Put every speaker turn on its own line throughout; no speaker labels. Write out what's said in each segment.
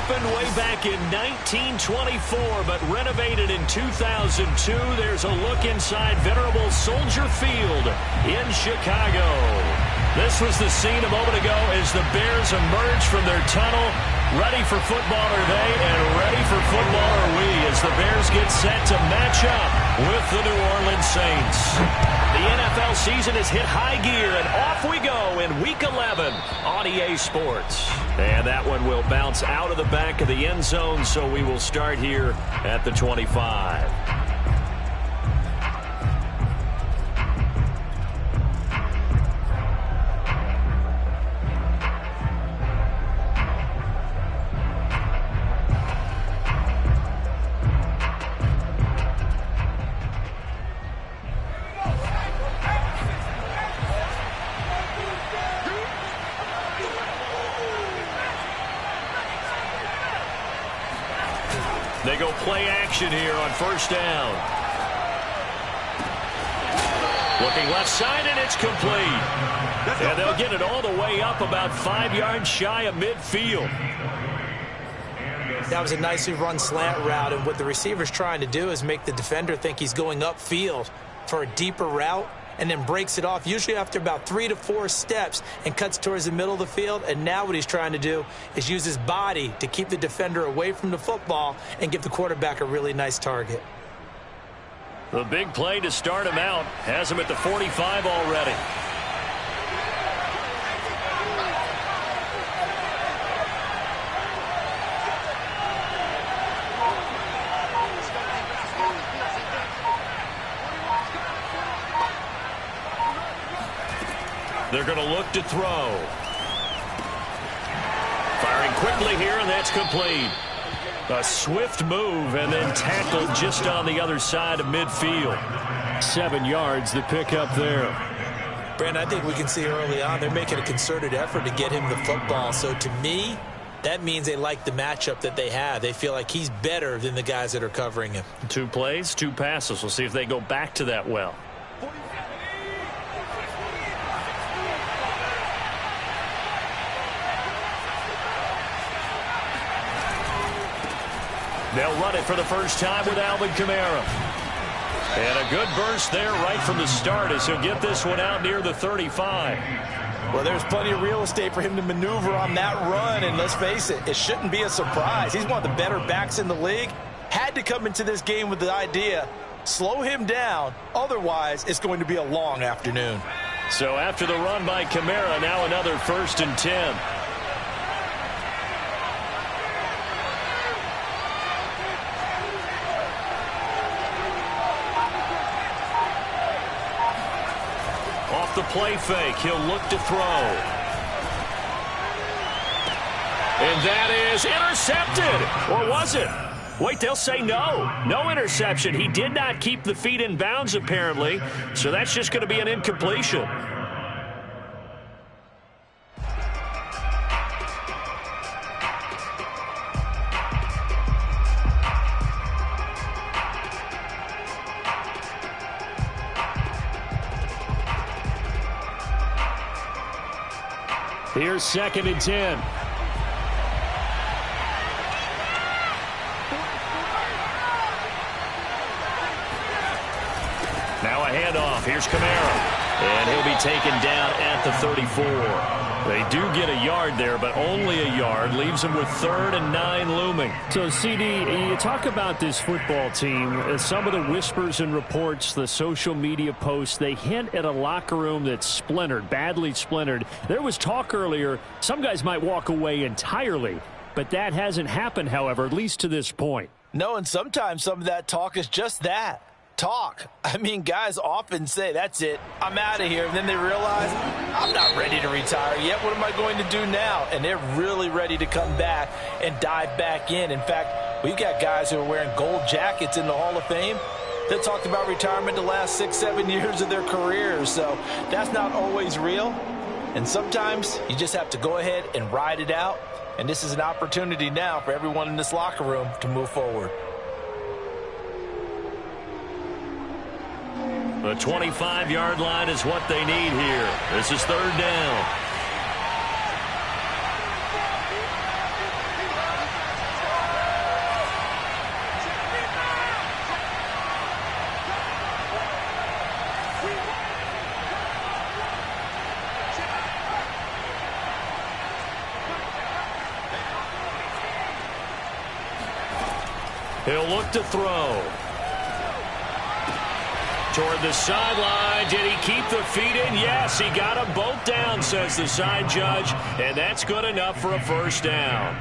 Opened way back in 1924, but renovated in 2002. There's a look inside venerable Soldier Field in Chicago. This was the scene a moment ago as the Bears emerged from their tunnel. Ready for football are they, and ready for football are we as the Bears get set to match up with the New Orleans Saints. The NFL season has hit high gear, and off we go in Week 11 on EA Sports. And that one will bounce out of the back of the end zone, so we will start here at the 25. They go play action here on first down. Looking left side, and it's complete. And they'll get it all the way up about 5 yards shy of midfield.
That was a nicely run slant route, and what the receiver's trying to do is make the defender think he's going upfield for a deeper route, and then breaks it off, usually after about 3 to 4 steps, and cuts towards the middle of the field. And now what he's trying to do is use his body to keep the defender away from the football and give the quarterback a really nice target.
The big play to start him out has him at the 45 already. They're going to look to throw. Firing quickly here, and that's complete. A swift move and then tackled just on the other side of midfield. 7 yards the pick up there.
Brandon, I think we can see early on they're making a concerted effort to get him the football. So to me, that means they like the matchup that they have. They feel like he's better than the guys that are covering him.
2 plays, 2 passes. We'll see if they go back to that well. They'll run it for the first time with Alvin Kamara. And a good burst there right from the start as he'll get this one out near the 35.
Well, there's plenty of real estate for him to maneuver on that run, and let's face it, it shouldn't be a surprise. He's one of the better backs in the league. Had to come into this game with the idea, slow him down, otherwise it's going to be a long afternoon.
So after the run by Kamara, now another 1st and 10. The play fake. He'll look to throw. And that is intercepted. Or was it? Wait, they'll say no. No interception. He did not keep the feet in bounds, apparently. So that's just going to be an incompletion. Here's 2nd and 10. Now a handoff. Here's Kamara. And he'll be taken down at the 34. They do get a yard there, but only a yard. Leaves them with 3rd and 9 looming.
So, CD, you talk about this football team. Some of the whispers and reports, the social media posts, they hint at a locker room that's splintered, badly splintered. There was talk earlier, some guys might walk away entirely. But that hasn't happened, however, at least to this point.
No, and sometimes some of that talk is just that. Talk. I mean, guys often say, that's it, I'm out of here. And then they realize, I'm not ready to retire yet. What am I going to do now? And they're really ready to come back and dive back in. In fact, we've got guys who are wearing gold jackets in the Hall of Fame that talked about retirement the last 6-7 years of their careers. So that's not always real. And sometimes you just have to go ahead and ride it out. And this is an opportunity now for everyone in this locker room to move forward.
The 25-yard line is what they need here. This is 3rd down. He'll look to throw. Toward the sideline. Did he keep the feet in? Yes, he got them both down, says the side judge. And that's good enough for a first down.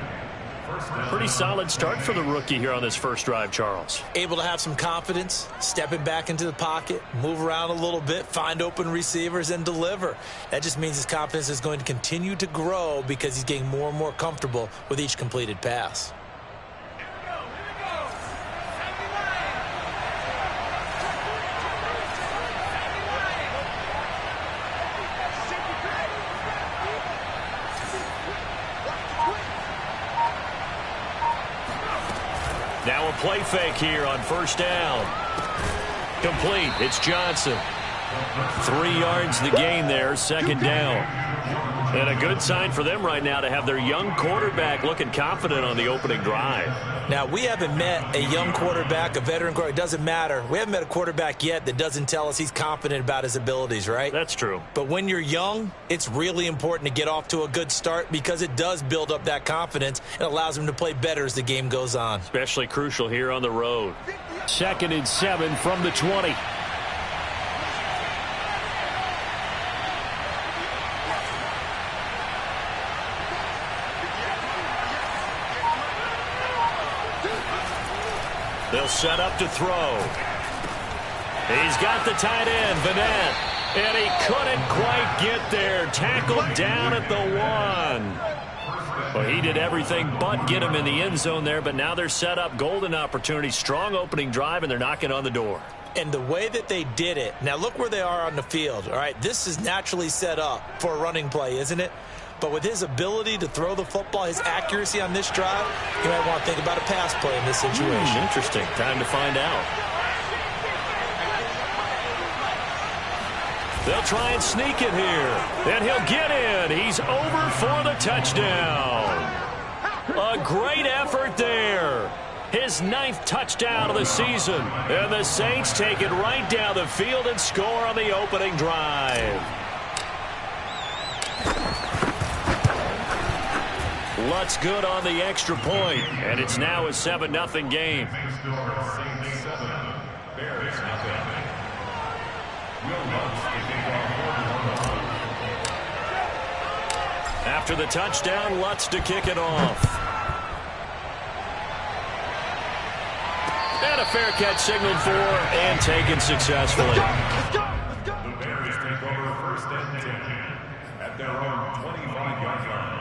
Pretty solid start for the rookie here on this first drive, Charles.
Able to have some confidence, stepping back into the pocket, move around a little bit, find open receivers, and deliver. That just means his confidence is going to continue to grow because he's getting more and more comfortable with each completed pass.
Now a play fake here on first down. Complete. It's Johnson. 3 yards the gain there, second down. And a good sign for them right now to have their young quarterback looking confident on the opening drive.
Now, we haven't met a young quarterback, a veteran quarterback. It doesn't matter. We haven't met a quarterback yet that doesn't tell us he's confident about his abilities, right?
That's true.
But when you're young, it's really important to get off to a good start because it does build up that confidence and allows him to play better as the game goes on.
Especially crucial here on the road. 2nd and 7 from the 20.
They'll set up to throw. He's got the tight end, Vanette. And he couldn't quite get there. Tackled down at the 1. Well, he did everything but get him in the end zone there, but now they're set up. Golden opportunity, strong opening drive, and they're knocking on the door.
And the way that they did it, now look where they are on the field, all right? This is naturally set up for a running play, isn't it? But with his ability to throw the football, his accuracy on this drive, you might want to think about a pass play in this situation.
Interesting. Time to find out. They'll try and sneak it here. And he'll get in. He's over for the touchdown. A great effort there. His 9th touchdown of the season. And the Saints take it right down the field and score on the opening drive. Lutz good on the extra point, and it's now a 7-0 game. After the touchdown, Lutz to kick it off. And a fair catch signaled for and taken successfully.
The Bears take over 1st and 10 at their own 25-yard line.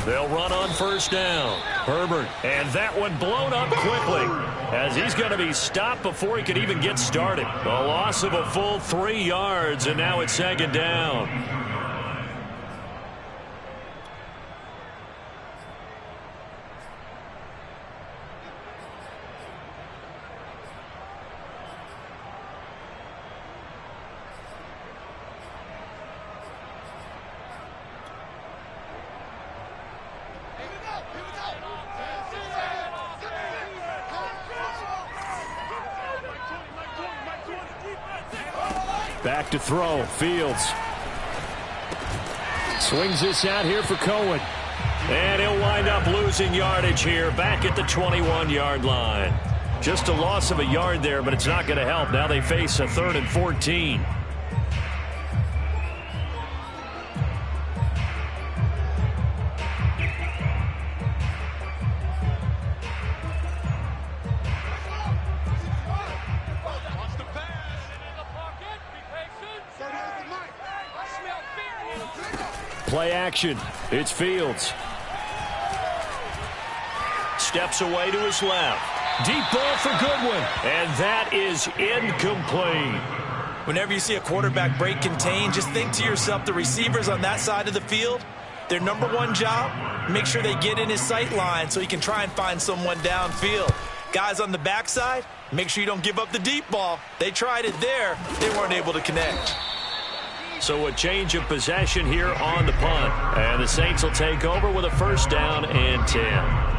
They'll run on first down. Herbert, and that one blown up quickly as he's going to be stopped before he could even get started. A loss of a full 3 yards, and now it's 2nd down.
Back to throw. Fields. Swings this out here for Cohen.
And he'll wind up losing yardage here back at the 21-yard line. Just a loss of a yard there, but it's not going to help. Now they face a 3rd and 14.
Play action. It's Fields.
Steps away to his left. Deep ball for Goodwin. And that is incomplete.
Whenever you see a quarterback break contain, just think to yourself, the receivers on that side of the field, their number one job make sure they get in his sight line so he can try and find someone downfield. Guys on the backside, make sure you don't give up the deep ball. They tried it there. They weren't able to connect.
So a change of possession here on the punt. And the Saints will take over with a first down and 10.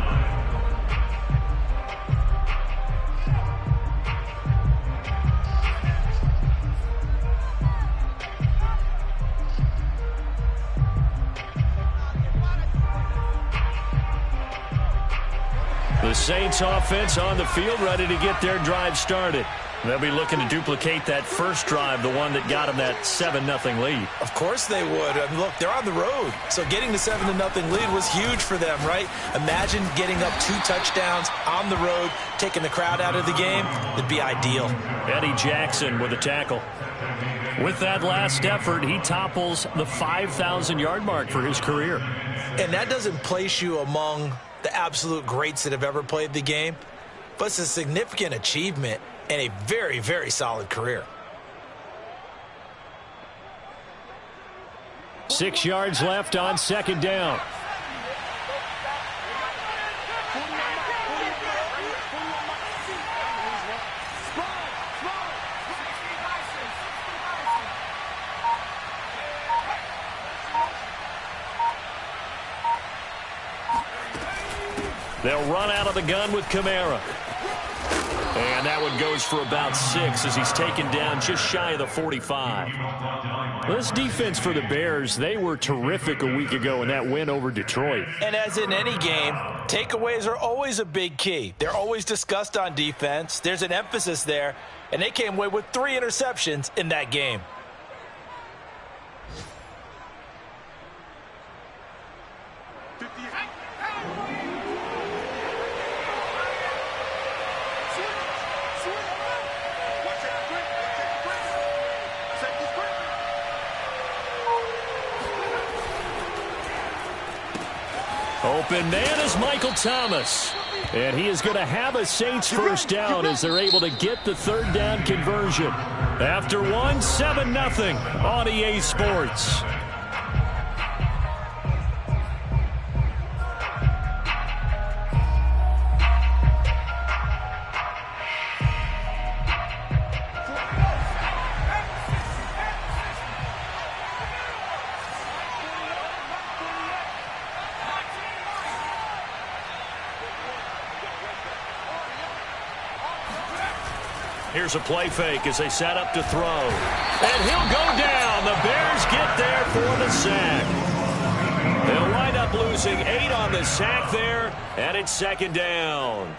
The Saints offense on the field, ready to get their drive started. They'll be looking to duplicate that first drive, the one that got them that 7-0 lead.
Of course they would. I mean, look, they're on the road. So getting the 7-0 lead was huge for them, right? Imagine getting up 2 touchdowns on the road, taking the crowd out of the game. It'd be ideal.
Eddie Jackson with a tackle. With that last effort, he topples the 5,000-yard mark for his career.
And that doesn't place you among the absolute greats that have ever played the game, but it's a significant achievement and a very, very solid career.
6 yards left on second down. They'll run out of the gun with Kamara. And that one goes for about 6 as he's taken down just shy of the 45. This defense for the Bears, they were terrific a week ago in that win over Detroit.
And as in any game, takeaways are always a big key. They're always discussed on defense. There's an emphasis there, and they came away with 3 interceptions in that game.
Open man is Michael Thomas. And he is going to have a Saints first down as they're able to get the third down conversion. After one, 7-0 on EA Sports.
Here's a play fake as they set up to throw. And he'll go down. The Bears get there for the sack. They'll wind up losing 8 on the sack there, and it's second down.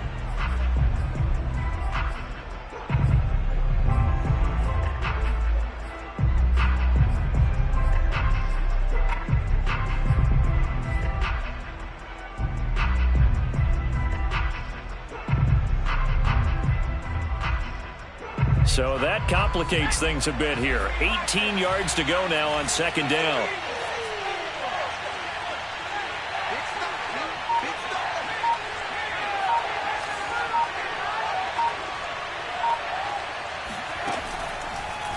So that complicates things a bit here. 18 yards to go now on second down.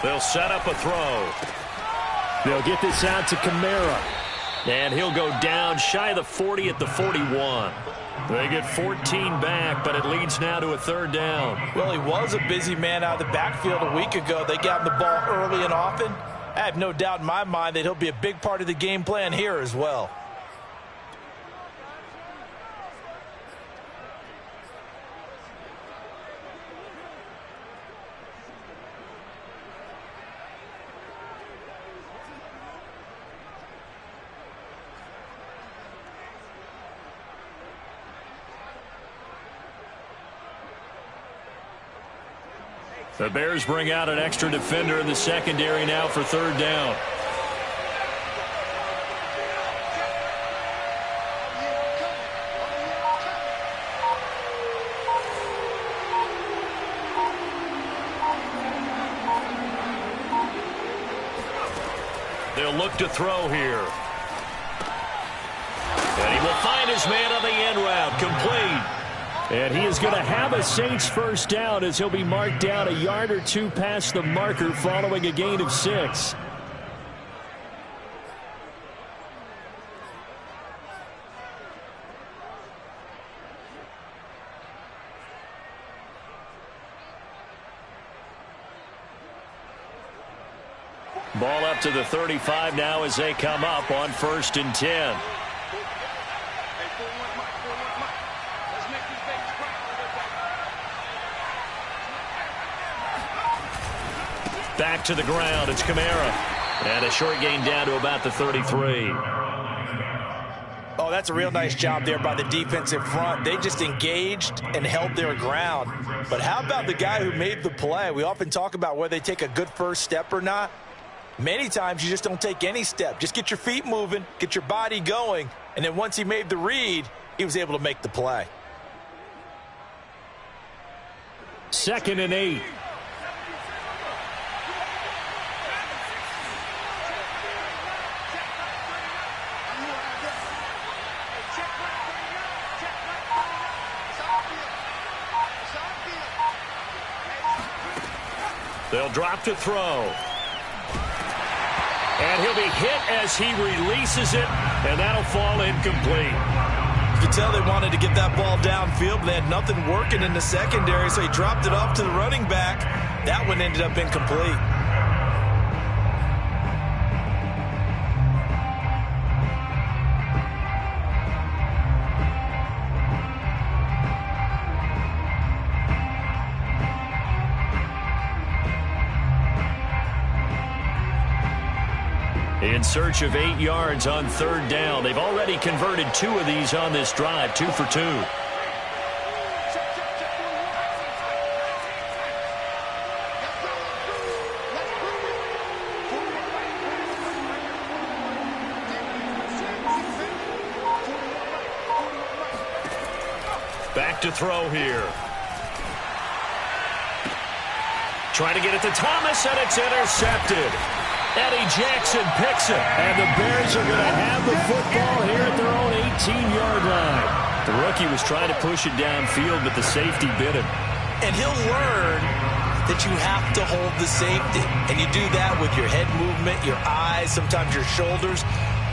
They'll set up a throw.
They'll get this out to Kamara.
And he'll go down shy of the 40 at the 41. They get 14 back, but it leads now to a third down.
Well, he was a busy man out of the backfield a week ago. They got him the ball early and often. I have no doubt in my mind that he'll be a big part of the game plan here as well.
The Bears bring out an extra defender in the secondary now for third down. They'll look to throw here. And he will find his man on the end route. Complete.
And he is going to have a Saints first down as he'll be marked down a yard or two past the marker following a gain of 6.
Ball up to the 35 now as they come up on 1st and 10. Back to the ground. It's Kamara. And a short gain down to about the 33.
Oh, that's a real nice job there by the defensive front. They just engaged and held their ground. But how about the guy who made the play? We often talk about whether they take a good first step or not. Many times you just don't take any step. Just get your feet moving, get your body going, and then once he made the read, he was able to make the play.
2nd and 8.
They'll drop to throw. And he'll be hit as he releases it, and that'll fall incomplete.
You could tell they wanted to get that ball downfield, but they had nothing working in the secondary, so he dropped it off to the running back. That one ended up incomplete.
In search of 8 yards on 3rd down. They've already converted 2 of these on this drive, 2 for 2. Back to throw here. Trying to get it to Thomas, and it's intercepted. Eddie Jackson picks it, and the Bears are going to have the football here at their own 18-yard line. The rookie was trying to push it downfield, but the safety bit him.
And he'll learn that you have to hold the safety, and you do that with your head movement, your eyes, sometimes your shoulders.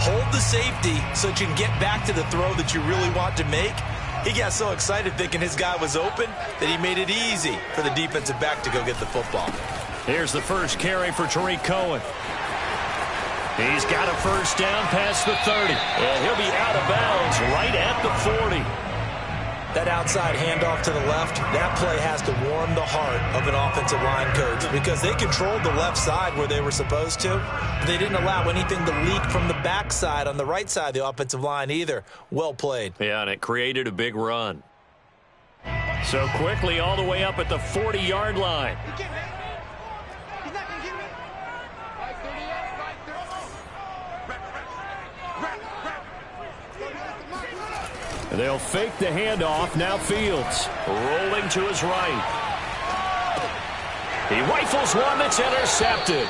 Hold the safety so that you can get back to the throw that you really want to make. He got so excited thinking his guy was open that he made it easy for the defensive back to go get the football.
Here's the first carry for Tariq Cohen. He's got a first down past the 30. And he'll be out of bounds right at the 40.
That outside handoff to the left, that play has to warm the heart of an offensive line coach because they controlled the left side where they were supposed to. But they didn't allow anything to leak from the backside on the right side of the offensive line either. Well played.
Yeah, and it created a big run. So quickly all the way up at the 40-yard line. They'll fake the handoff. Now Fields rolling to his right. He rifles one that's intercepted.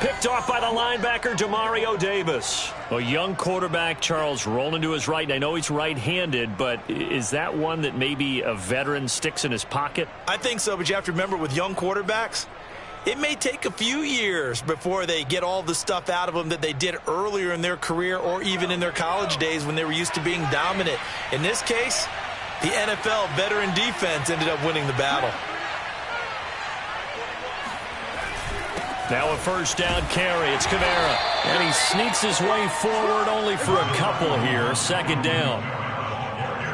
Picked off by the linebacker, Demario Davis. A young quarterback, Charles, rolling to his right. I know he's right-handed, but is that one that maybe a veteran sticks in his pocket?
I think so, but you have to remember with young quarterbacks, it may take a few years before they get all the stuff out of them that they did earlier in their career or even in their college days when they were used to being dominant. In this case, the NFL veteran defense ended up winning the battle.
Now a first down carry. It's Kamara. And he sneaks his way forward only for a couple here. 2nd down.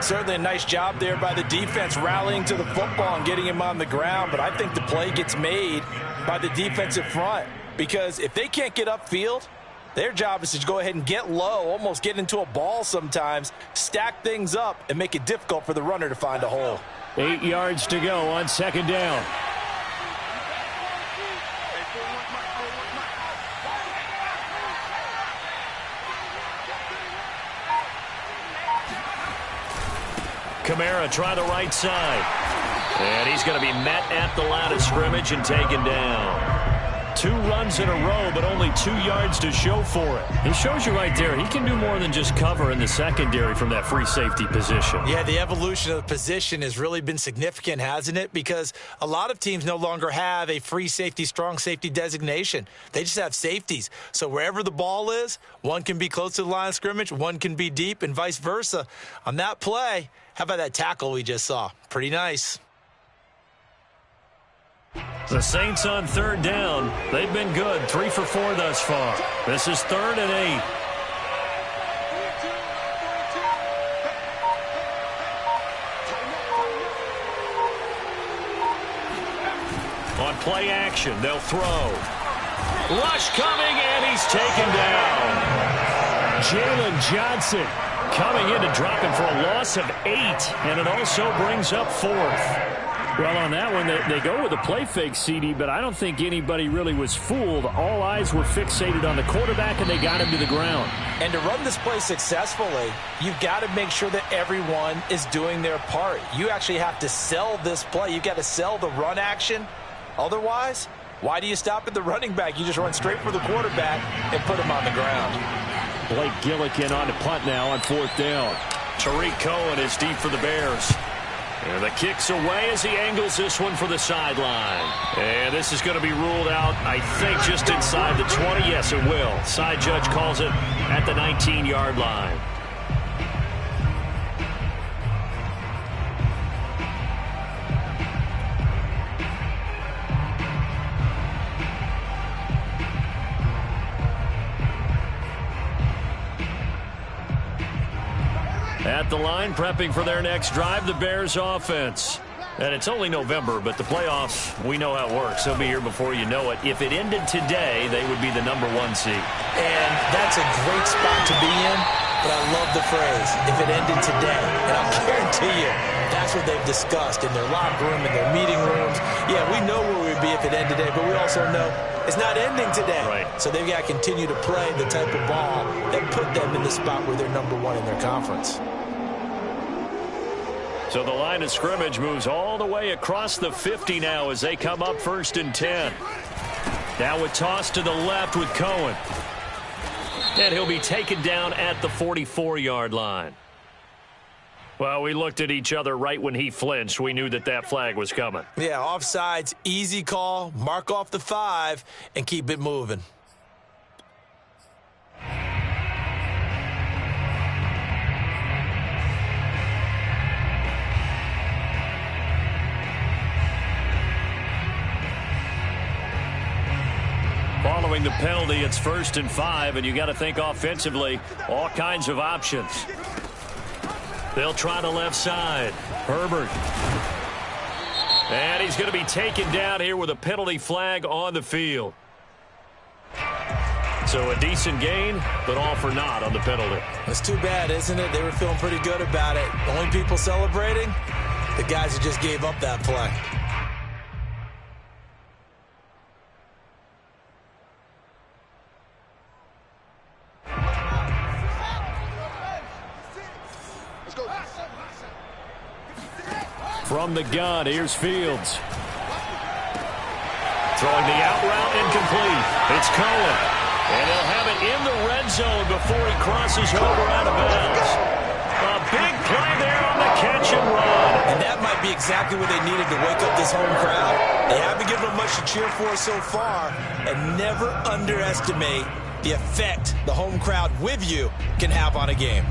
Certainly a nice job there by the defense rallying to the football and getting him on the ground. But I think the play gets made by the defensive front because if they can't get upfield, their job is to go ahead and get low, almost get into a ball sometimes, stack things up, and make it difficult for the runner to find a hole.
8 yards to go on 2nd down.
Kamara try the right side. And he's going to be met at the line of scrimmage and taken down. 2 runs in a row, but only 2 yards to show for it. He shows you right there, he can do more than just cover in the secondary from that free safety position.
Yeah, the evolution of the position has really been significant, hasn't it? Because a lot of teams no longer have a free safety, strong safety designation. They just have safeties. So wherever the ball is, one can be close to the line of scrimmage, one can be deep, and vice versa. On that play, how about that tackle we just saw? Pretty nice.
The Saints on third down. They've been good, 3 for 4 thus far. This is 3rd and 8. On play action, they'll throw. Rush coming, and he's taken down.
Jalen Johnson coming in to drop him for a loss of 8, and it also brings up 4th. Well, on that one, they go with a play fake, CD, but I don't think anybody really was fooled. All eyes were fixated on the quarterback, and they got him to the ground.
And to run this play successfully, you've got to make sure that everyone is doing their part. You actually have to sell this play. You've got to sell the run action. Otherwise, why do you stop at the running back? You just run straight for the quarterback and put him on the ground.
Blake Gillikin on the punt now on 4th down.
Tariq Cohen is deep for the Bears. And the kick's away as he angles this one for the sideline. And this is going to be ruled out, I think, just inside the 20. Yes, it will. Side judge calls it at the 19-yard line. At the line, prepping for their next drive, the Bears offense. And it's only November, but the playoffs, we know how it works. They'll be here before you know it. If it ended today, they would be the #1 seed.
And that's a great spot to be in, but I love the phrase, if it ended today. And I'll guarantee you, that's what they've discussed in their locker room, in their meeting rooms. Yeah, we know where we'd be if it ended today, but we also know it's not ending today.
Right.
So they've got to continue to play the type of ball that put them in the spot where they're #1 in their conference.
So the line of scrimmage moves all the way across the 50 now as they come up 1st and 10. Now a toss to the left with Cohen. And he'll be taken down at the 44-yard line. Well, we looked at each other right when he flinched. We knew that that flag was coming.
Yeah, offsides, easy call, mark off the 5, and keep it moving.
Following the penalty, it's 1st and 5, and you got to think offensively, all kinds of options. They'll try the left side. Herbert. And he's going to be taken down here with a penalty flag on the field. So a decent gain, but all for naught on the penalty.
That's too bad, isn't it? They were feeling pretty good about it. The only people celebrating, the guys who just gave up that play.
From the gun, here's Fields.
Throwing the out route incomplete. It's Cohen. And he'll have it in the red zone before he crosses over out of bounds. A big play there on the catch and run.
And that might be exactly what they needed to wake up this home crowd. They haven't given them much to cheer for so far. And never underestimate the effect the home crowd with you can have on a game.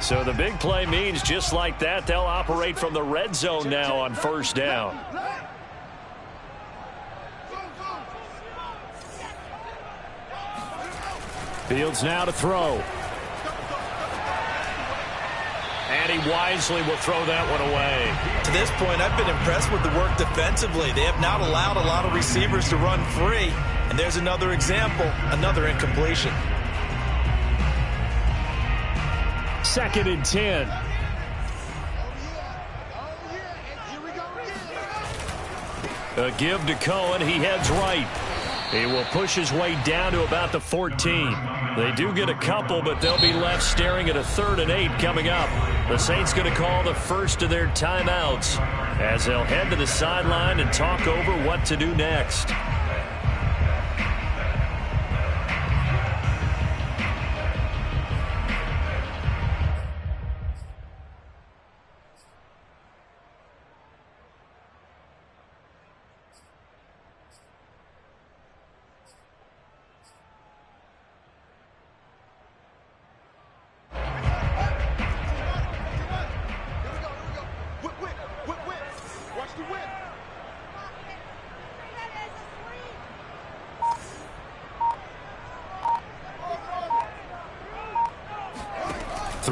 So the big play means just like that, they'll operate from the red zone now on 1st down.
Fields now to throw.
And he wisely will throw that one away.
To this point, I've been impressed with the work defensively. They have not allowed a lot of receivers to run free. And there's another example, another incompletion.
2nd and 10.
A give to Cohen. He heads right. He will push his way down to about the 14. They do get a couple, but they'll be left staring at a 3rd and 8 coming up. The Saints going to call the first of their timeouts as they'll head to the sideline and talk over what to do next.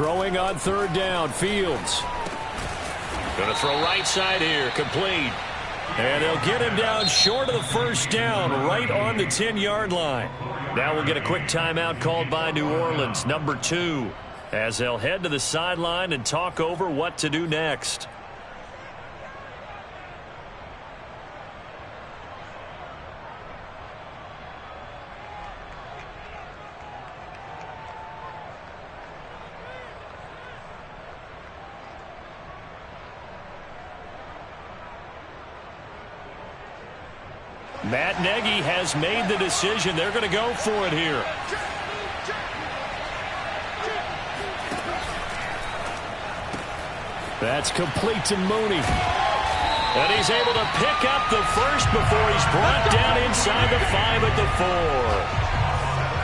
Throwing on third down, Fields. Going to throw right side here, complete. And they'll get him down short of the first down, right on the 10-yard line. Now we'll get a quick timeout called by New Orleans, number 2, as they'll head to the sideline and talk over what to do next. Matt Nagy has made the decision. They're going to go for it here. That's complete to Mooney. And he's able to pick up the first before he's brought down inside the 5 at the 4.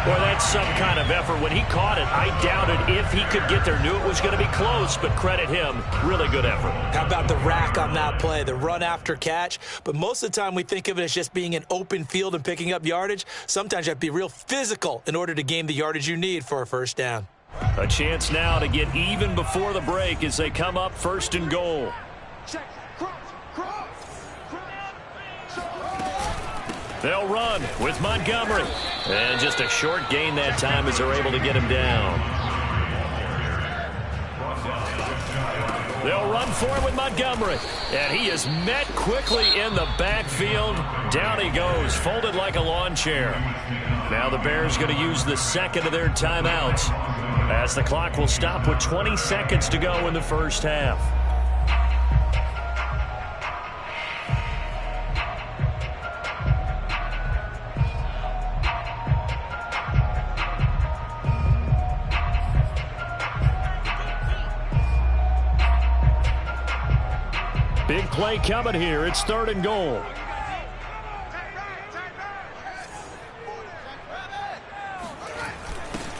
Boy, that's some kind of effort. When he caught it, I doubted if he could get there. Knew it was going to be close, but credit him. Really good effort.
How about the rack on that play, the run after catch? But most of the time we think of it as just being an open field and picking up yardage. Sometimes you have to be real physical in order to gain the yardage you need for a first down.
A chance now to get even before the break as they come up 1st and goal. They'll run with Montgomery. And just a short gain that time as they're able to get him down. They'll run for him with Montgomery. And he is met quickly in the backfield. Down he goes, folded like a lawn chair. Now the Bears going to use the second of their timeouts, as the clock will stop with 20 seconds to go in the first half. Big play coming here. It's 3rd and goal.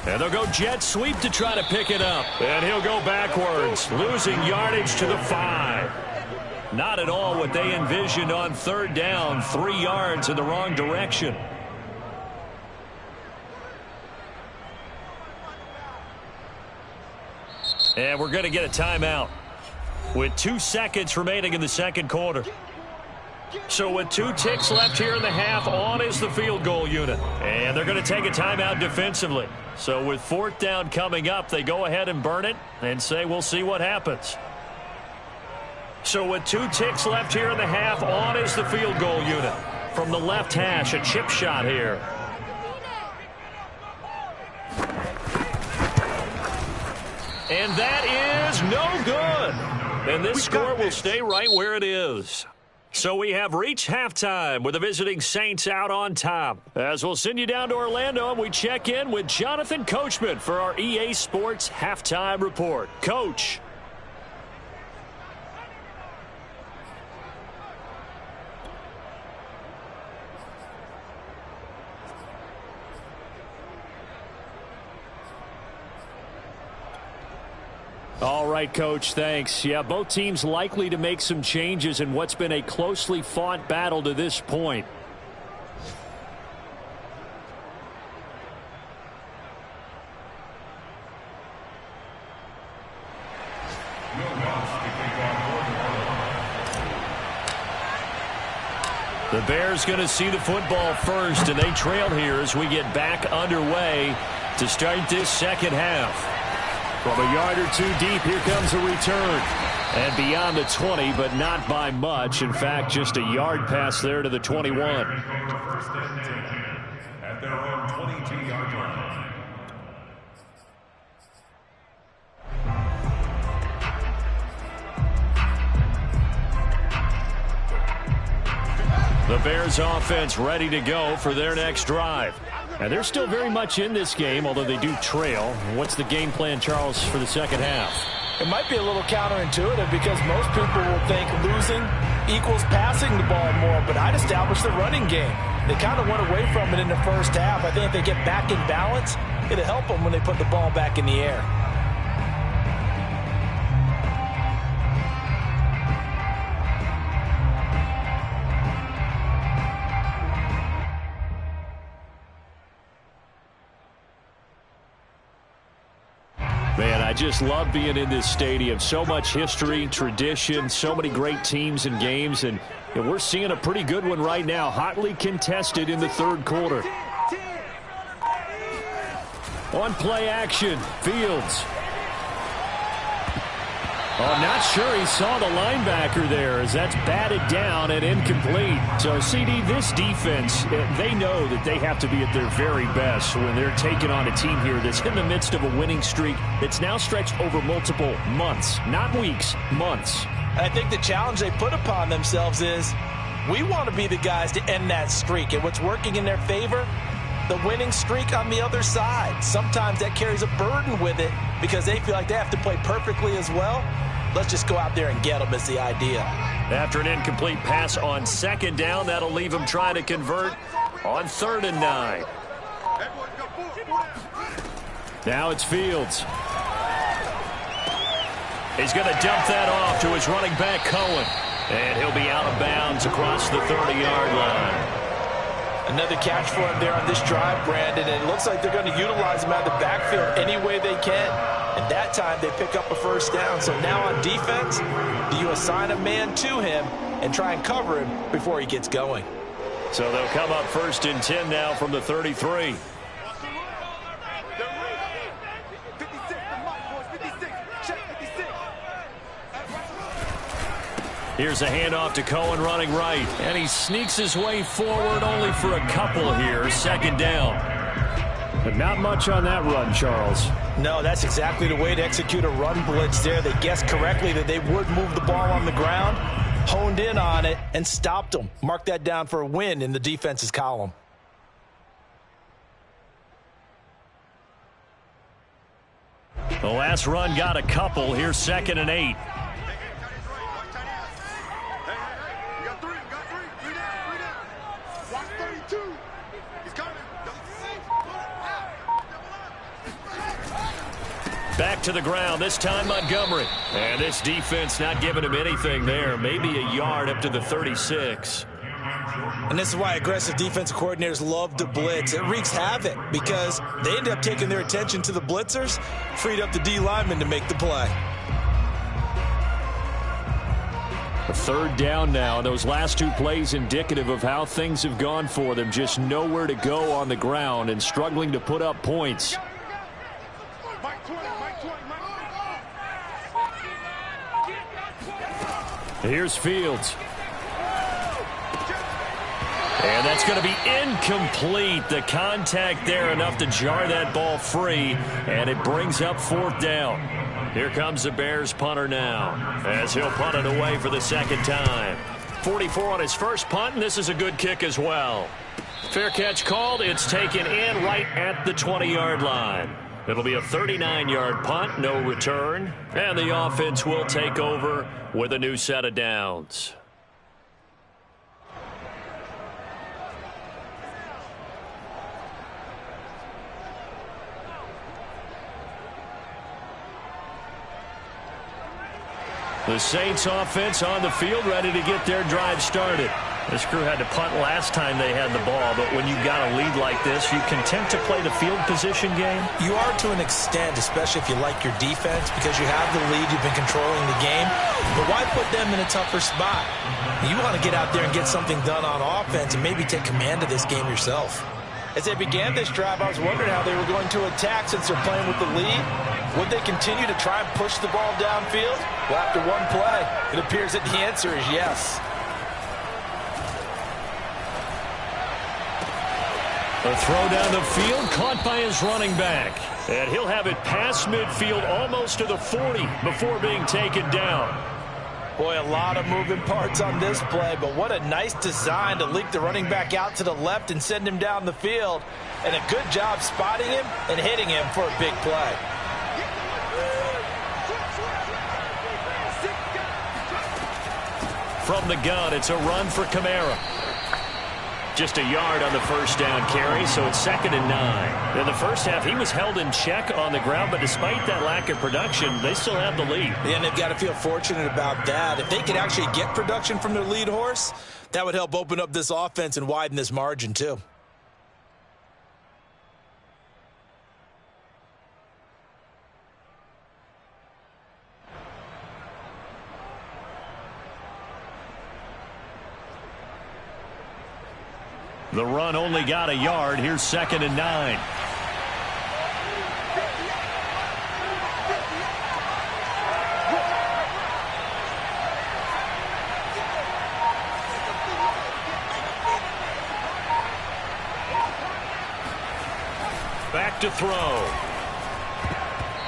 And they'll go jet sweep to try to pick it up. And he'll go backwards, losing yardage to the 5. Not at all what they envisioned on 3rd down. 3 yards in the wrong direction. And we're going to get a timeout with 2 seconds remaining in the second quarter. So with 2 ticks left here in the half, on is the field goal unit. And they're going to take a timeout defensively. So with 4th down coming up, they go ahead and burn it and say we'll see what happens. So with 2 ticks left here in the half, on is the field goal unit. From the left hash, a chip shot here. And that is no good. And this score will stay right where it is. So we have reached halftime with the visiting Saints out on top. As we'll send you down to Orlando, and we check in with Jonathan Coachman for our EA Sports Halftime Report. Coach. All right, Coach, thanks. Yeah, both teams likely to make some changes in what's been a closely fought battle to this point. The Bears going to see the football first, and they trail here as we get back underway to start this second half. From a yard or 2 deep, here comes a return. And beyond the 20, but not by much. In fact, just a yard pass there to the 21.
At their own 22-yard line.
The Bears offense ready to go for their next drive. And they're still very much in this game, although they do trail. What's the game plan, Charles, for the second half?
It might be a little counterintuitive because most people will think losing equals passing the ball more, but I'd establish the running game. They kind of went away from it in the first half. I think if they get back in balance, it'll help them when they put the ball back in the air.
just love being in this stadium. So much history, tradition, so many great teams and games, and we're seeing a pretty good one right now, hotly contested in the third quarter. On play action, Fields. Oh, not sure he saw the linebacker there as that's batted down and incomplete. So, CD, this defense, they know that they have to be at their very best when they're taking on a team here that's in the midst of a winning streak that's now stretched over multiple months, not weeks, months.
And I think the challenge they put upon themselves is we want to be the guys to end that streak. And what's working in their favor? The winning streak on the other side. Sometimes that carries a burden with it because they feel like they have to play perfectly as well. Let's just go out there and get them is the idea.
After an incomplete pass on second down, that'll leave them trying to convert on 3rd and 9. Now it's Fields. He's going to dump that off to his running back, Cohen. And he'll be out of bounds across the 30-yard line.
Another catch for him there on this drive, Brandon, and it looks like they're going to utilize him out of the backfield any way they can. And that time they pick up a first down. So now on defense, do you assign a man to him and try and cover him before he gets going?
So they'll come up 1st and 10 now from the 33. Here's a handoff to Cohen running right. And he sneaks his way forward only for a couple here. 2nd down. But not much on that run, Charles.
No, that's exactly the way to execute a run blitz there. They guessed correctly that they would move the ball on the ground, honed in on it, and stopped them. Mark that down for a win in the defense's column.
The last run got a couple. Here's 2nd and 8. Back to the ground, this time Montgomery. And this defense not giving him anything there. Maybe a yard up to the 36.
And this is why aggressive defensive coordinators love to blitz. It wreaks havoc because they end up taking their attention to the blitzers, freed up the D lineman to make the play.
A 3rd down now. Those last 2 plays indicative of how things have gone for them. Just nowhere to go on the ground and struggling to put up points. Here's Fields. And that's going to be incomplete. The contact there enough to jar that ball free, and it brings up 4th down. Here comes the Bears punter now as he'll punt it away for the 2nd time. 44 on his first punt, and this is a good kick as well. Fair catch called. It's taken in right at the 20-yard line. It'll be a 39-yard punt, no return, and the offense will take over with a new set of downs. The Saints offense on the field ready to get their drive started. This crew had to punt last time they had the ball, but when you've got a lead like this, you content to play the field position game?
You are to an extent, especially if you like your defense, because you have the lead, you've been controlling the game. But why put them in a tougher spot? You want to get out there and get something done on offense and maybe take command of this game yourself. As they began this drive, I was wondering how they were going to attack since they're playing with the lead. Would they continue to try and push the ball downfield? Well, after one play, it appears that the answer is yes.
A throw down the field, caught by his running back. And he'll have it past midfield, almost to the 40 before being taken down.
Boy, a lot of moving parts on this play, but what a nice design to leak the running back out to the left and send him down the field. And a good job spotting him and hitting him for a big play.
From the gun, it's a run for Kamara. Just a yard on the first down carry, so it's 2nd and 9. In the first half, he was held in check on the ground, but despite that lack of production, they still have the lead.
Yeah, and they've got to feel fortunate about that. If they could actually get production from their lead horse, that would help open up this offense and widen this margin too.
The run only got a yard. Here's 2nd and 9. Back to throw.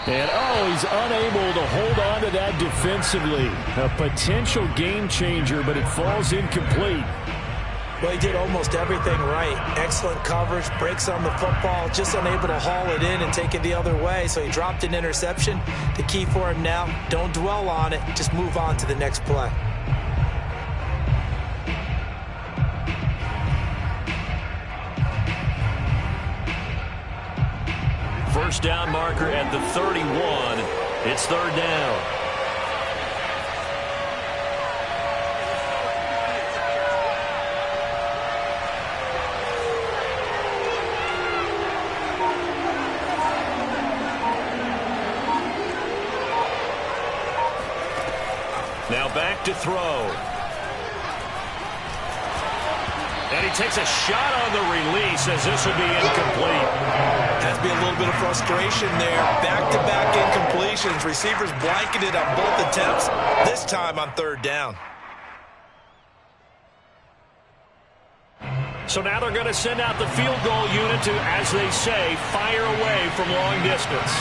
And, he's unable to hold on to that defensively. A potential game changer, but it falls incomplete.
Well, he did almost everything right. Excellent coverage, breaks on the football, just unable to haul it in and take it the other way. So he dropped an interception. The key for him now, don't dwell on it. Just move on to the next play.
First down marker at the 31. It's 3rd down. Now back to throw. And he takes a shot on the release as this will be incomplete.
Has to be a little bit of frustration there. Back-to-back incompletions. Receivers blanketed on both attempts, this time on 3rd down.
So now they're going to send out the field goal unit to, as they say, fire away from long distance.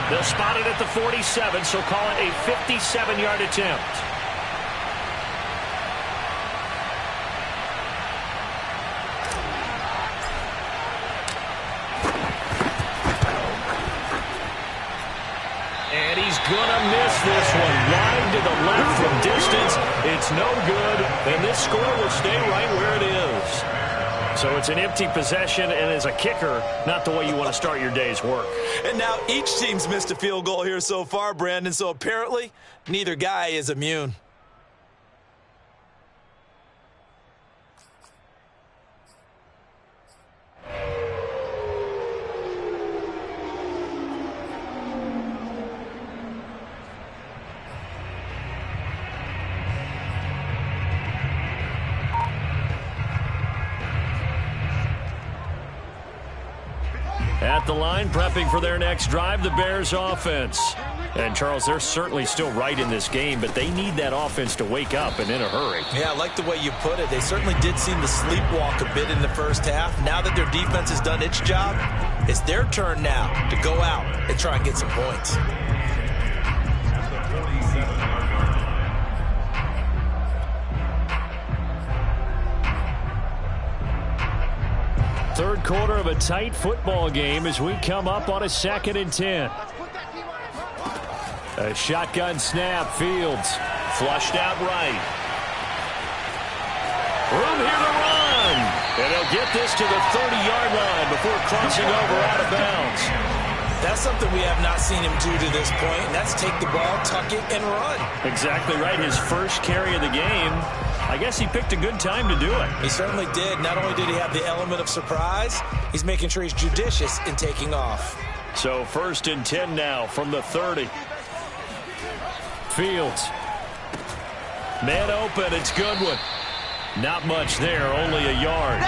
They'll spot it at the 47, so call it a 57-yard attempt. Gonna miss this one. Wide to the left from distance. It's no good, and this score will stay right where it is. So it's an empty possession, and as a kicker, not the way you want to start your day's work.
And now each team's missed a field goal here so far, Brandon, so apparently neither guy is immune.
At the line, prepping for their next drive, the Bears offense. And, Charles, they're certainly still right in this game, but they need that offense to wake up and in a hurry.
Yeah, I like the way you put it. They certainly did seem to sleepwalk a bit in the first half. Now that their defense has done its job, it's their turn now to go out and try and get some points.
Third quarter of a tight football game as we come up on a 2nd and 10. A shotgun snap. Fields
flushed out right. Room here to run. And he'll get this to the 30-yard line before crossing over out of bounds.
That's something we have not seen him do to this point, and that's take the ball, tuck it, and run.
Exactly right. His first carry of the game. I guess he picked a good time to do it.
He certainly did. Not only did he have the element of surprise, he's making sure he's judicious in taking off.
So 1st and 10 now from the 30.
Fields.
Man open. It's Goodwin. Not much there, only a yard.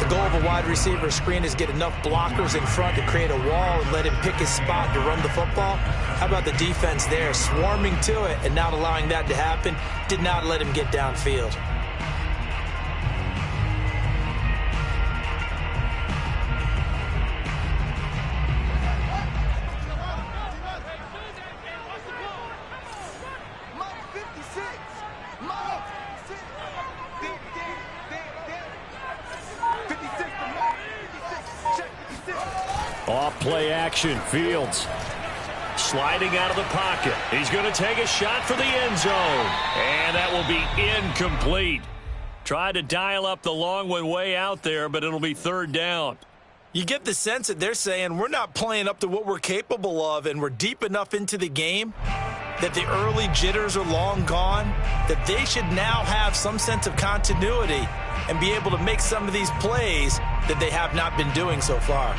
The goal of a wide receiver screen is get enough blockers in front to create a wall and let him pick his spot to run the football. How about the defense there, swarming to it and not allowing that to happen? Did not let him get downfield.
Off play action. Fields
sliding out of the pocket. He's going to take a shot for the end zone. And that will be incomplete. Tried to dial up the long one way out there, but it'll be 3rd down.
You get the sense that they're saying we're not playing up to what we're capable of, and we're deep enough into the game that the early jitters are long gone, that they should now have some sense of continuity and be able to make some of these plays that they have not been doing so far.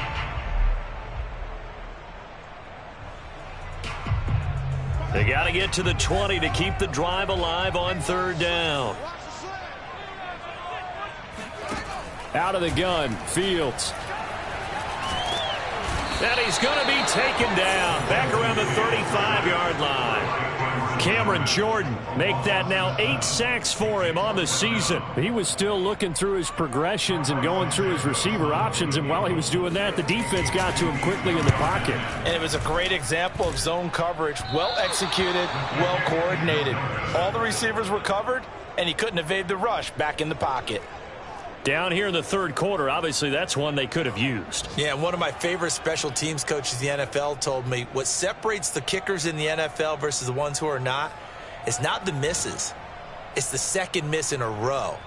They got to get to the 20 to keep the drive alive on 3rd down.
Out of the gun, Fields.
And he's going to be taken down back around the 35-yard line. Cameron Jordan make that now 8 sacks for him on the season.
He was still looking through his progressions and going through his receiver options, and while he was doing that, the defense got to him quickly in the pocket.
And it was a great example of zone coverage, well executed, well coordinated. All the receivers were covered, and he couldn't evade the rush back in the pocket.
Down here in the third quarter, obviously that's one they could have used.
Yeah, and one of my favorite special teams coaches in the NFL told me what separates the kickers in the NFL versus the ones who are not is not the misses. It's the second miss in a row.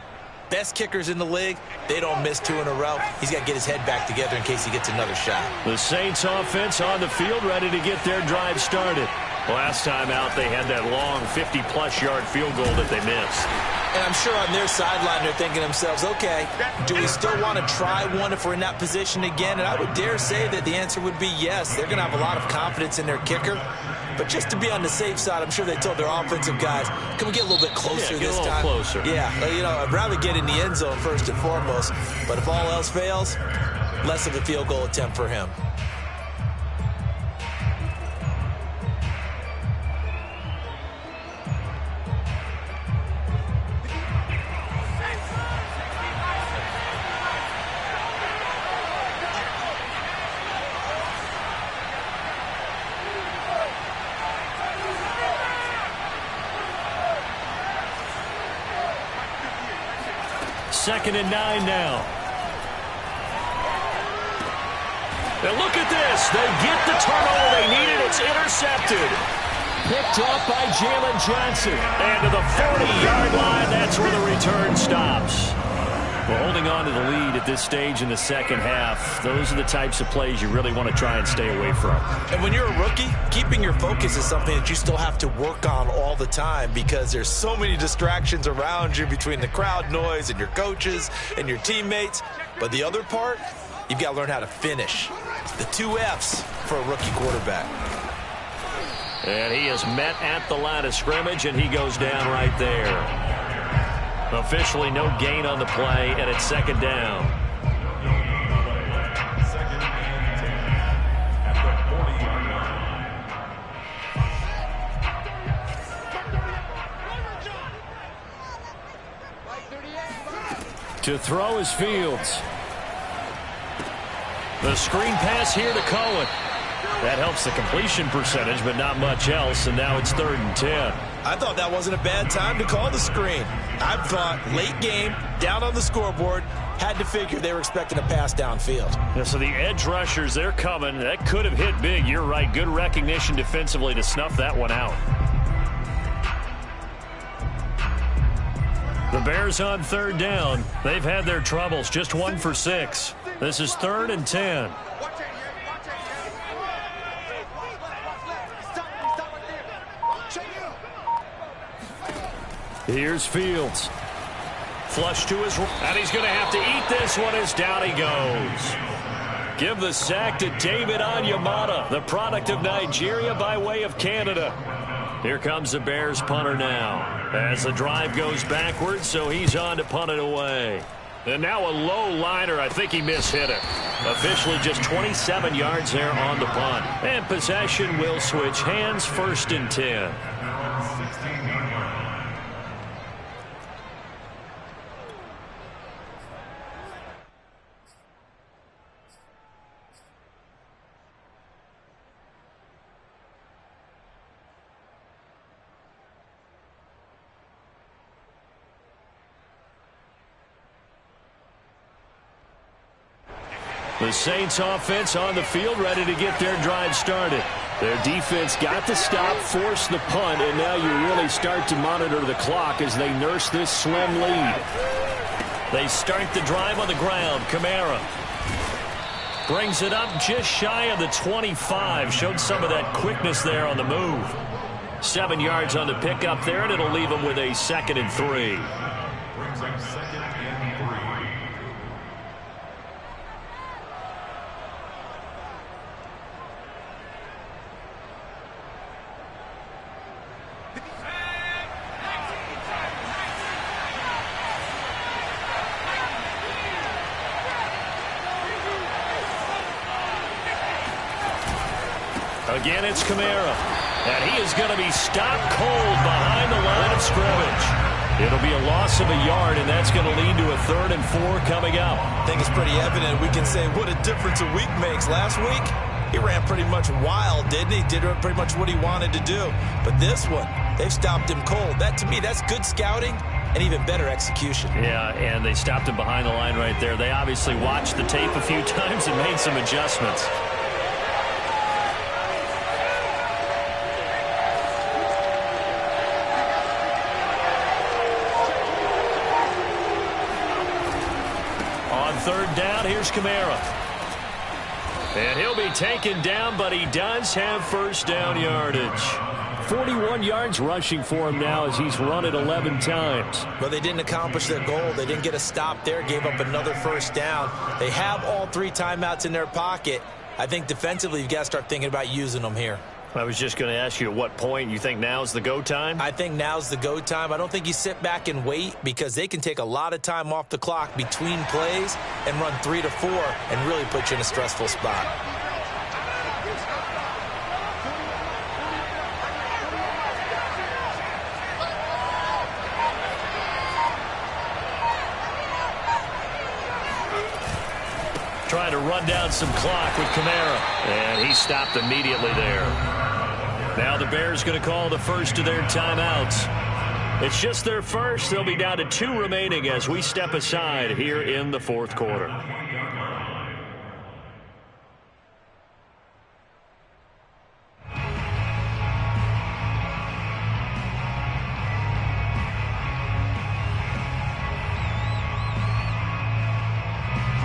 Best kickers in the league, they don't miss 2 in a row. He's got to get his head back together in case he gets another shot.
The Saints offense on the field ready to get their drive started. Last time out, they had that long 50-plus yard field goal that they missed.
And I'm sure on their sideline they're thinking to themselves, okay, do we still want to try one if we're in that position again? And I would dare say that the answer would be yes. They're going to have a lot of confidence in their kicker. But just to be on the safe side, I'm sure they told their offensive guys, can we get a little bit closer this time?
Closer.
Yeah, you know, I'd rather get in the end zone first and foremost. But if all else fails, less of a field goal attempt for him.
Second and 9 now. And look at this. They get the turnover they needed. It's intercepted. Picked off by Jalen Johnson. And to the 40-yard line, that's where the return stops. Well, holding on to the lead at this stage in the second half, those are the types of plays you really want to try and stay away from.
And when you're a rookie, keeping your focus is something that you still have to work on all the time because there's so many distractions around you between the crowd noise and your coaches and your teammates. But the other part, you've got to learn how to finish. The 2 F's for a rookie quarterback.
And he is met at the line of scrimmage, and he goes down right there. Officially no gain on the play, and it's second down.
Second and 10 at the 40-yard line.
To throw is Fields.
The screen pass here to Cohen. That helps the completion percentage, but not much else, and now it's 3rd and 10.
I thought that wasn't a bad time to call the screen. I thought late game, down on the scoreboard, had to figure they were expecting a pass downfield.
Yeah, so the edge rushers, they're coming. That could have hit big. You're right. Good recognition defensively to snuff that one out. The Bears on 3rd down. They've had their troubles. Just 1 for 6. This is 3rd and 10. Here's Fields. Flush to his right, and he's going to have to eat this one as down he goes. Give the sack to David Onyemata, the product of Nigeria by way of Canada. Here comes the Bears punter now. As the drive goes backwards, so he's on to punt it away. And now a low liner. I think he mishit it. Officially just 27 yards there on the punt. And possession will switch hands, 1st and 10. The Saints offense on the field ready to get their drive started. Their defense got to stop, force the punt, and now you really start to monitor the clock as they nurse this slim lead. They start the drive on the ground. Kamara brings it up just shy of the 25. Showed some of that quickness there on the move. 7 yards on the pickup there, and it'll leave them with a 2nd and 3.
Brings up 2nd and 3.
Again, it's Kamara. And he is going to be stopped cold behind the line of scrimmage. It'll be a loss of a yard, and that's going to lead to a 3rd and 4 coming up.
I think it's pretty evident. We can say what a difference a week makes. Last week, he ran pretty much wild, didn't he? Did pretty much what he wanted to do. But this one, they've stopped him cold. That, to me, that's good scouting and even better execution.
Yeah, and they stopped him behind the line right there. They obviously watched the tape a few times and made some adjustments. On 3rd down, here's Kamara. And he'll be taken down, but he does have first down yardage. 41 yards rushing for him now as he's run it 11 times.
But they didn't accomplish their goal. They didn't get a stop there, gave up another first down. They have all 3 timeouts in their pocket. I think defensively you've got to start thinking about using them here.
I was just going to ask you at what point you think now's the go time?
I think now's the go time. I don't think you sit back and wait because they can take a lot of time off the clock between plays and run 3 to 4 and really put you in a stressful spot.
Trying to run down some clock with Kamara. And he stopped immediately there. Now the Bears going to call the first of their timeouts. It's just their first. They'll be down to 2 remaining as we step aside here in the 4th quarter.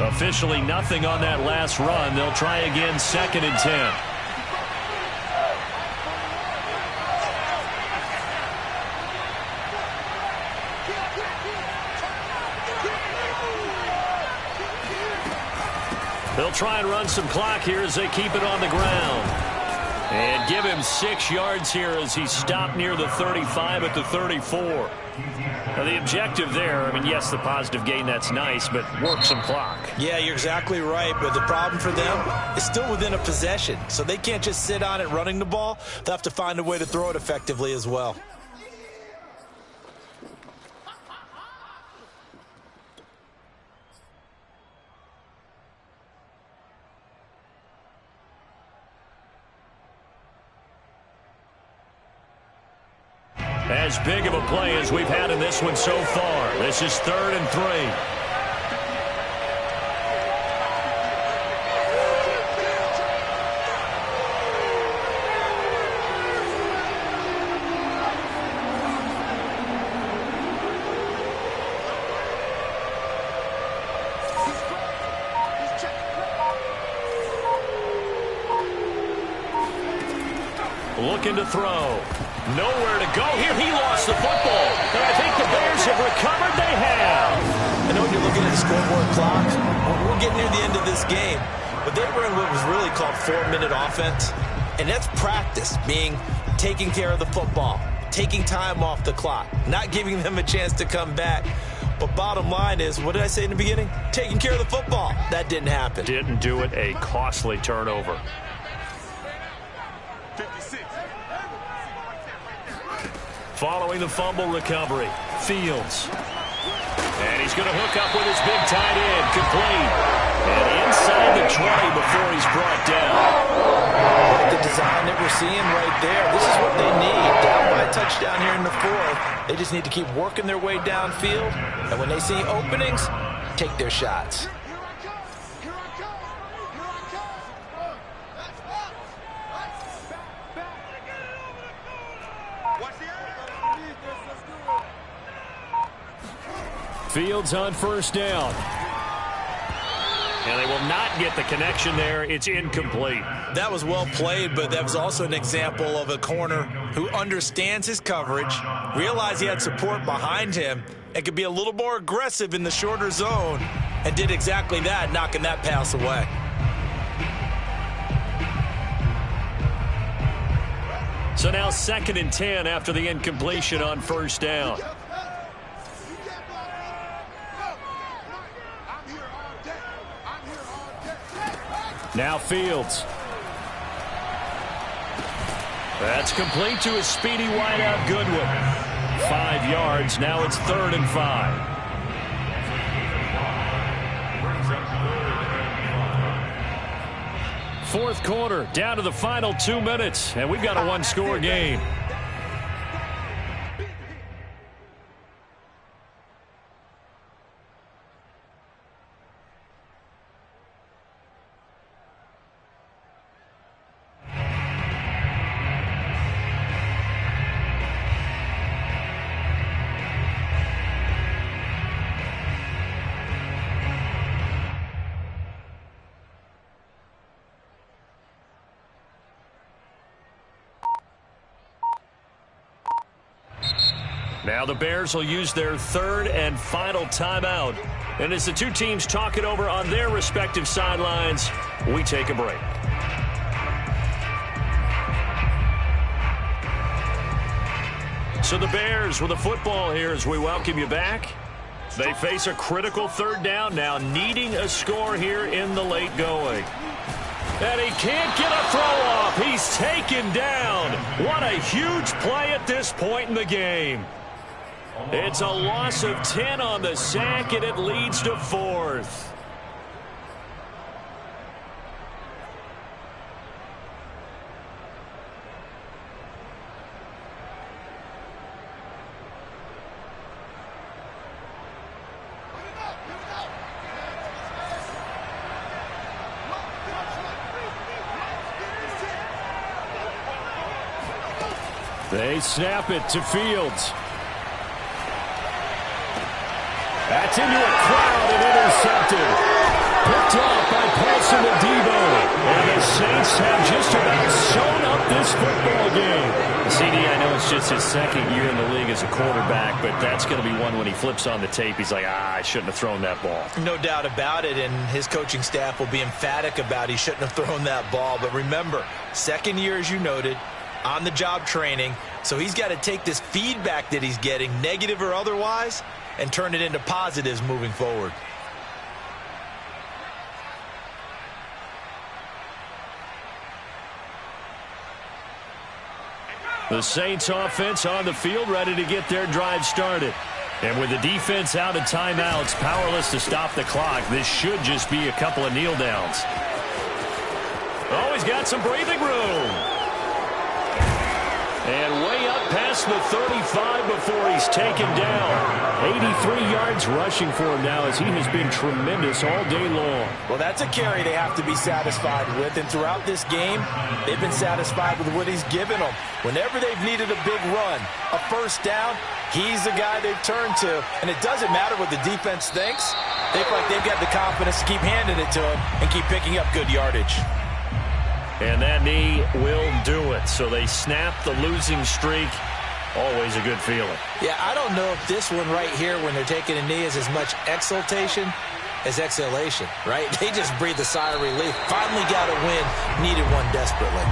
Officially nothing on that last run. They'll try again, 2nd and 10. They'll try and run some clock here as they keep it on the ground. And give him 6 yards here as he's stopped near the 35 at the 34. Now the objective there, I mean, yes, the positive gain, that's nice, but work some clock.
Yeah, you're exactly right, but the problem for them is still within a possession, so they can't just sit on it running the ball. They'll have to find a way to throw it effectively as well.
As big of a play as we've had in this one so far. This is 3rd and 3. Looking to throw. Nowhere to go here. He lost the football. And I think the Bears have recovered. They have.
I know when you're looking at the scoreboard clock, we're getting near the end of this game. But they were in what was really called 4-minute offense. And that's practice, being taking care of the football, taking time off the clock, not giving them a chance to come back. But bottom line is, what did I say in the beginning? Taking care of the football. That didn't happen.
Didn't do it. A costly turnover. Following the fumble recovery, Fields. And he's going to hook up with his big tight end, complete. And inside the 20 before he's brought down.
The design that we're seeing right there, this is what they need. Down by a touchdown here in the 4th. They just need to keep working their way downfield. And when they see openings, take their shots.
Fields on first down. And they will not get the connection there. It's incomplete.
That was well played, but that was also an example of a corner who understands his coverage, realized he had support behind him, and could be a little more aggressive in the shorter zone, and did exactly that, knocking that pass away.
So now 2nd and 10 after the incompletion on first down. Now Fields. That's complete to a speedy wideout Goodwin. 5 yards. Now it's 3rd and 5. Fourth quarter, down to the final 2 minutes, and we've got a one-score game. Now the Bears will use their 3rd and final timeout. And as the two teams talk it over on their respective sidelines, we take a break. So the Bears with the football here as we welcome you back. They face a critical 3rd down now, needing a score here in the late going. And he can't get a throw off. He's taken down. What a huge play at this point in the game. It's a loss of 10 on the sack, and it leads to 4th. They snap it to Fields. That's into a crowd and intercepted. Picked off by Paulson Adebo. And the Saints have just about sewn up this football game. CD, I know it's just his 2nd year in the league as a quarterback, but that's going to be one when he flips on the tape. He's like, I shouldn't have thrown that ball.
No doubt about it, and his coaching staff will be emphatic about he shouldn't have thrown that ball. But remember, 2nd year, as you noted, on-the-job training, so he's got to take this feedback that he's getting, negative or otherwise, and turn it into positives moving forward.
The Saints offense on the field, ready to get their drive started. And with the defense out of timeouts, powerless to stop the clock, this should just be a couple of kneel downs. Oh, he's got some breathing room. And way up past the 35 before he's taken down. 83 yards rushing for him now as he has been tremendous all day long.
Well, that's a carry they have to be satisfied with. And throughout this game, they've been satisfied with what he's given them. Whenever they've needed a big run, a 1st down, he's the guy they've turned to. And it doesn't matter what the defense thinks. They feel like they've got the confidence to keep handing it to him and keep picking up good yardage.
And that knee will do it. So they snap the losing streak. Always a good feeling.
Yeah, I don't know if this one right here when they're taking a knee is as much exultation as exhalation, right? They just breathe a sigh of relief. Finally got a win. Needed one desperately.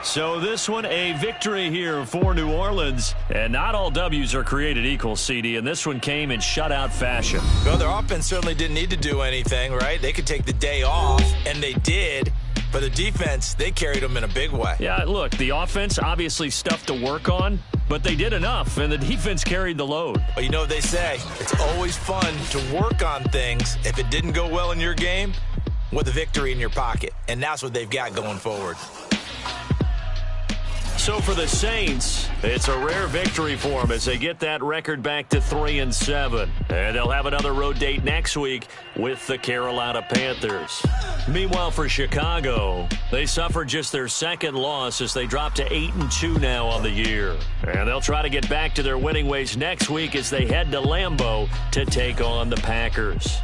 So this one, a victory here for New Orleans. And not all W's are created equal, CD, and this one came in shutout fashion.
Well, their offense certainly didn't need to do anything, right? They could take the day off, and they did. But the defense, they carried them in a big way.
Yeah, look, the offense, obviously stuff to work on, but they did enough, and the defense carried the load.
Well, you know what they say. It's always fun to work on things. If it didn't go well in your game, with a victory in your pocket. And that's what they've got going forward.
So for the Saints, it's a rare victory for them as they get that record back to 3-7. And they'll have another road date next week with the Carolina Panthers. Meanwhile, for Chicago, they suffered just their 2nd loss as they drop to 8-2 now on the year. And they'll try to get back to their winning ways next week as they head to Lambeau to take on the Packers.